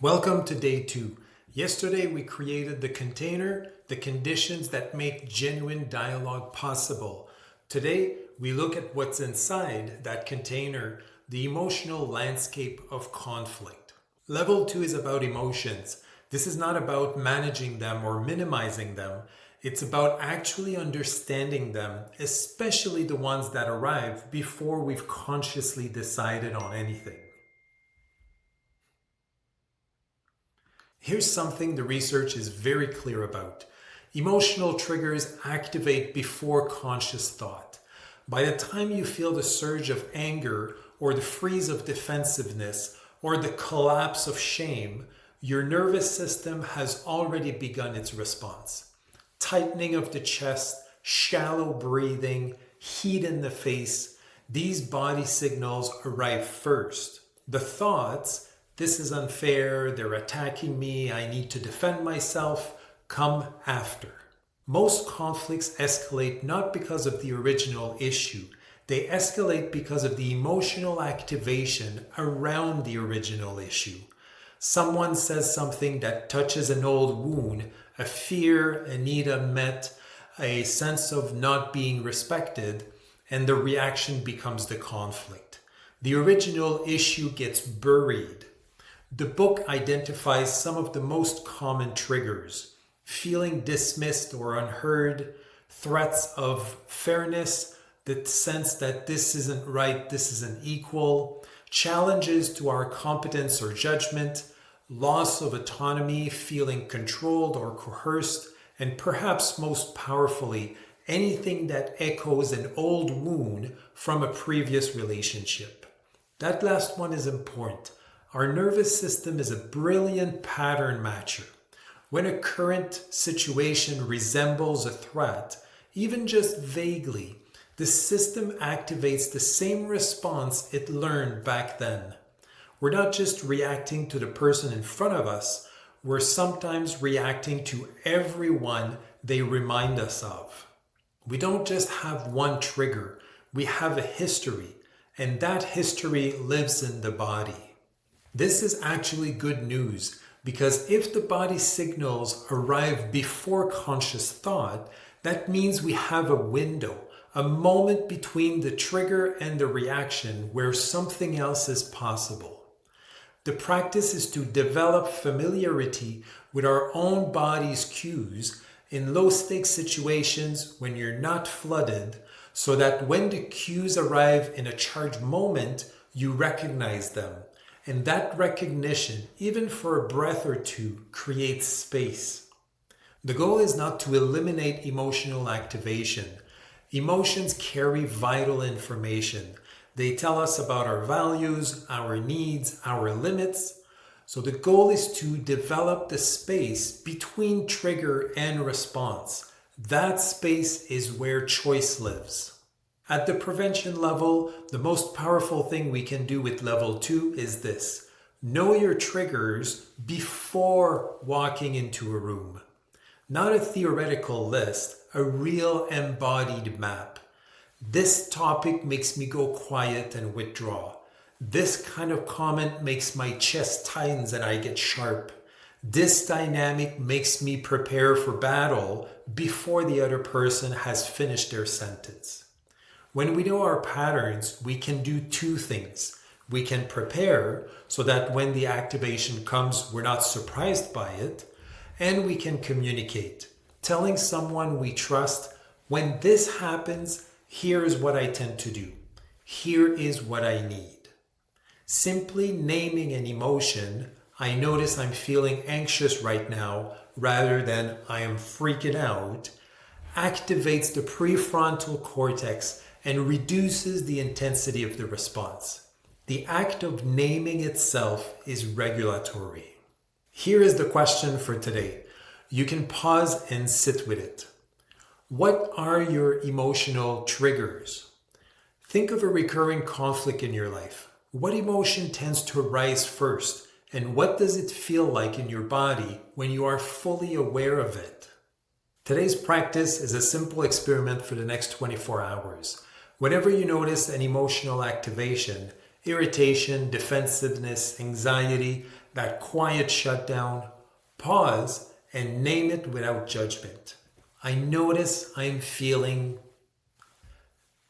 Welcome to day 2. Yesterday we created the container, the conditions that make genuine dialogue possible. Today we look at what's inside that container, the emotional landscape of conflict. Level 2 is about emotions. This is not about managing them or minimizing them. It's about actually understanding them, especially the ones that arrive before we've consciously decided on anything. Here's something the research is very clear about. Emotional triggers activate before conscious thought. By the time you feel the surge of anger or the freeze of defensiveness or the collapse of shame, your nervous system has already begun its response. Tightening of the chest, shallow breathing, heat in the face, these body signals arrive first. The thoughts, this is unfair, they're attacking me, I need to defend myself, come after. Most conflicts escalate not because of the original issue. They escalate because of the emotional activation around the original issue. Someone says something that touches an old wound, a fear, a need unmet, a sense of not being respected, and the reaction becomes the conflict. The original issue gets buried. The book identifies some of the most common triggers: feeling dismissed or unheard, threats of fairness, the sense that this isn't right, this isn't equal, challenges to our competence or judgment, loss of autonomy, feeling controlled or coerced, and perhaps most powerfully, anything that echoes an old wound from a previous relationship. That last one is important. Our nervous system is a brilliant pattern matcher. When a current situation resembles a threat, even just vaguely, the system activates the same response it learned back then. We're not just reacting to the person in front of us, we're sometimes reacting to everyone they remind us of. We don't just have one trigger, we have a history, and that history lives in the body. This is actually good news, because if the body signals arrive before conscious thought, that means we have a window, a moment between the trigger and the reaction where something else is possible. The practice is to develop familiarity with our own body's cues in low-stakes situations when you're not flooded, so that when the cues arrive in a charged moment, you recognize them. And that recognition, even for a breath or two, creates space. The goal is not to eliminate emotional activation. Emotions carry vital information. They tell us about our values, our needs, our limits. So the goal is to develop the space between trigger and response. That space is where choice lives. At the prevention level, the most powerful thing we can do with level 2 is this: know your triggers before walking into a room. Not a theoretical list, a real embodied map. This topic makes me go quiet and withdraw. This kind of comment makes my chest tightens and I get sharp. This dynamic makes me prepare for battle before the other person has finished their sentence. When we know our patterns, we can do two things. We can prepare so that when the activation comes, we're not surprised by it. And we can communicate, telling someone we trust, when this happens, here is what I tend to do. Here is what I need. Simply naming an emotion, I notice I'm feeling anxious right now, rather than I am freaking out, activates the prefrontal cortex and reduces the intensity of the response. The act of naming itself is regulatory. Here is the question for today. You can pause and sit with it. What are your emotional triggers? Think of a recurring conflict in your life. What emotion tends to arise first, and what does it feel like in your body when you are fully aware of it? Today's practice is a simple experiment for the next 24 hours. Whenever you notice an emotional activation, irritation, defensiveness, anxiety, that quiet shutdown, pause and name it without judgment. I notice I'm feeling.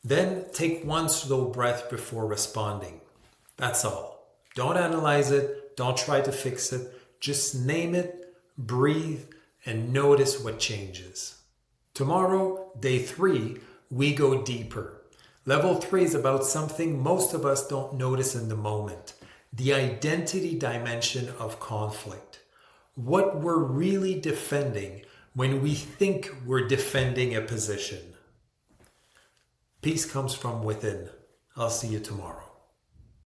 Then take one slow breath before responding. That's all. Don't analyze it. Don't try to fix it. Just name it, breathe, and notice what changes. Tomorrow, day 3, we go deeper. Level 3 is about something most of us don't notice in the moment. The identity dimension of conflict. What we're really defending when we think we're defending a position. Peace comes from within. I'll see you tomorrow.